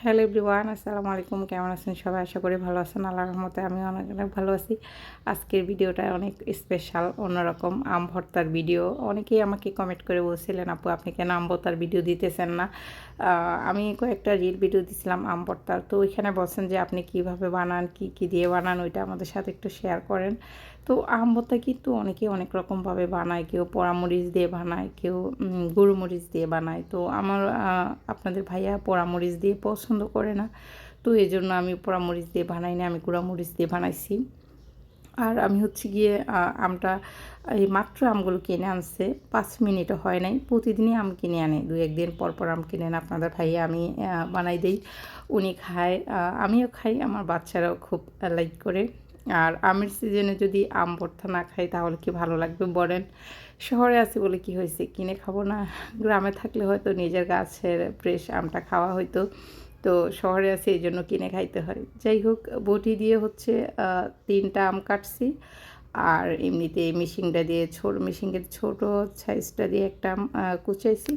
Hello everyone, আসসালামু আলাইকুম। কেমন আছেন সবাই? আশা করি ভালো আছেন। আল্লাহর রহমতে আমি অনেক অনেক ভালো আছি। আজকের ভিডিওটা অনেক স্পেশাল, অন্যরকম আম ভর্তার ভিডিও। অনেকেই আমাকে কমেন্ট করে বলছিলেন, আপু আপনি কেন আম ভর্তার ভিডিও দিতেছেন না? আমি কয়েকটা রিল ভিডিও দিছিলাম আম ভর্তার, তো ওইখানে বলছেন যে আপনি কিভাবে বানান, কি কি দিয়ে বানান, ওইটা আমাদের সাথে একটু শেয়ার করেন। তো আম ভর্তা কিন্তু অনেকেই অনেক রকমভাবে বানায়, কেউ পোড়ামরিচ দিয়ে বানায়, কেউ গুঁড়োমরিচ দিয়ে বানায়। তো আমার আপনাদের ভাইয়া পোড়ামরিচ দিয়ে পছন্দ করে না, তো এই জন্য আমি পোড়ামরিচ দিয়ে বানাই না, আমি গুঁড়ামরিচ দিয়ে বানাইছি। আর আমি হচ্ছে গিয়ে আমটা এই মাত্র আমগুলো কিনে আনছে, 5 মিনিটও হয় নাই। প্রতিদিনই আম কিনে আনে, 2-1 দিন পর পর আম কিনে আনে আপনাদের ভাইয়া। আমি বানাই দেই, উনি খায়, আমিও খাই, আমার বাচ্চারাও খুব লাইক করে। আর আমের সিজনে যদি আম ভর্তা না খাই তাহলে কি ভালো লাগবে বলেন? শহরে আছি বলে কি হয়েছে, কিনে খাবো না? গ্রামে থাকলে হয়তো নিজের গাছের ফ্রেশ আমটা খাওয়া হয়তো। তো শহরে আছি এই জন্য কিনে খাইতে হয়। যাই হোক, বটি দিয়ে হচ্ছে 3টা আম কাটছি। আর এমনিতে মিশিংটা দিয়ে মিশিংয়ের ছোটো সাইজটা দিয়ে একটা আম কুচাইছি।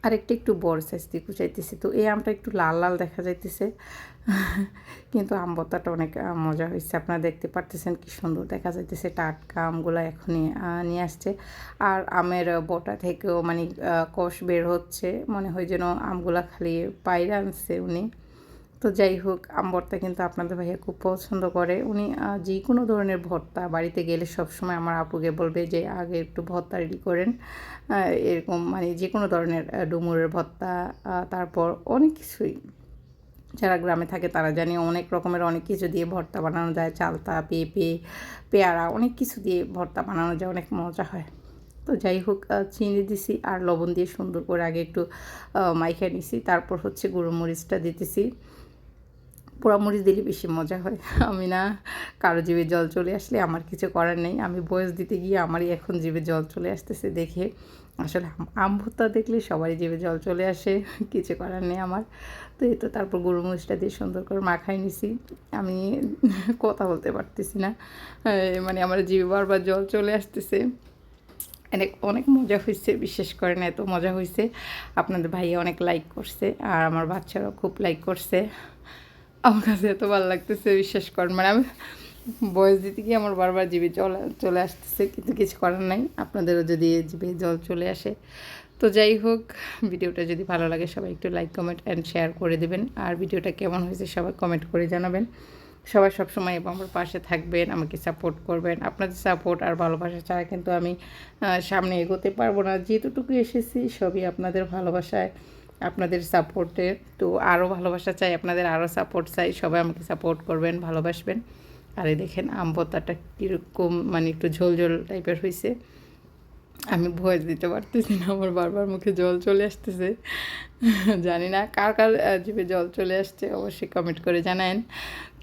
আরেকটা একটু বড় সাইজ দিয়ে কুচাইতেছি। তো এই আমটা একটু লাল লাল দেখা যাইতেছে, কিন্তু আম ভর্তাটা অনেক মজা হয়েছে। আপনারা দেখতে পারতেছেন কি সুন্দর দেখা যাইতেছে। টাটকা আমগুলো এখনই নিয়ে আসছে। আর আমের বোটা থেকেও মানে কষ বের হচ্ছে, মনে হয় যেন আমগুলা খালি বাইরে আনছে উনি। তো যাই হোক, আম ভর্তা কিন্তু আপনাদের ভাইয়া খুব পছন্দ করে। উনি যে কোনো ধরনের ভর্তা বাড়িতে গেলে সবসময় আমার আপুকে বলবে যে আগে একটু ভর্তা রেডি করেন। এরকম মানে যে কোনো ধরনের ডুমুরের ভর্তা, তারপর অনেক কিছুই। যারা গ্রামে থাকে তারা জানে অনেক রকমের অনেক কিছু দিয়ে ভর্তা বানানো যায়। চালতা, পেঁপে, পেয়ারা, অনেক কিছু দিয়ে ভর্তা বানানো যায়, অনেক মজা হয়। তো যাই হোক, চিনি দিছি আর লবণ দিয়ে সুন্দর করে আগে একটু মাইখা নিছি। তারপর হচ্ছে গুঁড়ো মরিচটা দিতেছি। পোড়ামরিচ দিলে বেশি মজা হয়। আমি না, কারো জিভে জল চলে আসলে আমার কিছু করার নেই। আমি ভয়েস দিতে গিয়ে আমারই এখন জিভে জল চলে আসতেছে দেখে। আসলে আম ভর্তা দেখলে সবারই জিভে জল চলে আসে, কিছু করার নেই আমার। তো এই তো তারপর গুঁড়োমরিচটা দিয়ে সুন্দর করে মাখাই নিছি। আমি কথা বলতে পারতেছি না, মানে আমার জিভে বারবার জল চলে আসতেছে। অনেক অনেক মজা হয়েছে, বিশ্বাস করেন এত মজা হয়েছে। আপনাদের ভাইয়া অনেক লাইক করছে আর আমার বাচ্চারাও খুব লাইক করছে। আমার কাছে এত ভালো লাগতেছে, বিশ্বাস করেন। মানে আমি ভয়েস দিতে গিয়ে আমার বারবার জিভে জল চলে আসতেছে, কিন্তু কিছু করার নাই। আপনাদেরও যদি জিভে জল চলে আসে। তো যাই হোক, ভিডিওটা যদি ভালো লাগে সবাই একটু লাইক, কমেন্ট অ্যান্ড শেয়ার করে দেবেন। আর ভিডিওটা কেমন হয়েছে সবাই কমেন্ট করে জানাবেন। সবাই সবসময় আমার পাশে থাকবেন, আমাকে সাপোর্ট করবেন। আপনাদের সাপোর্ট আর ভালোবাসা ছাড়া কিন্তু আমি সামনে এগোতে পারবো না। যেটুকু এসেছি সবই আপনাদের ভালোবাসায়, আপনাদের সাপোর্টে। তো আরও ভালোবাসা চাই আপনাদের, আরও সাপোর্ট চাই। সবাই আমাকে সাপোর্ট করবেন, ভালোবাসবেন। আর এই দেখেন আম ভর্তাটা কীরকম মানে একটু ঝোল ঝোল টাইপের হয়েছে। আমি ভয়েস দিতে পারতেছি না, আমার বারবার মুখে জল চলে আসতেছে। জানি না কার কার জিভে জল চলে আসছে, অবশ্যই কমেন্ট করে জানায়েন।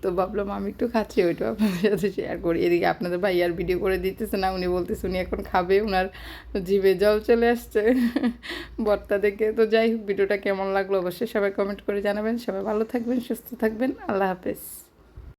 তো ভাবলাম আমি একটু খাচ্ছি, ওইটাও আপনাদের সাথে শেয়ার করি। এদিকে আপনাদের ভাইয়ার ভিডিও করে দিতেছে না, উনি বলতেছে উনি এখন খাবে, ওনার জিভে জল চলে আসছে ভর্তা দেখে। তো যাই হোক, ভিডিওটা কেমন লাগলো অবশ্যই সবাই কমেন্ট করে জানাবেন। সবাই ভালো থাকবেন, সুস্থ থাকবেন। আল্লাহ হাফেজ।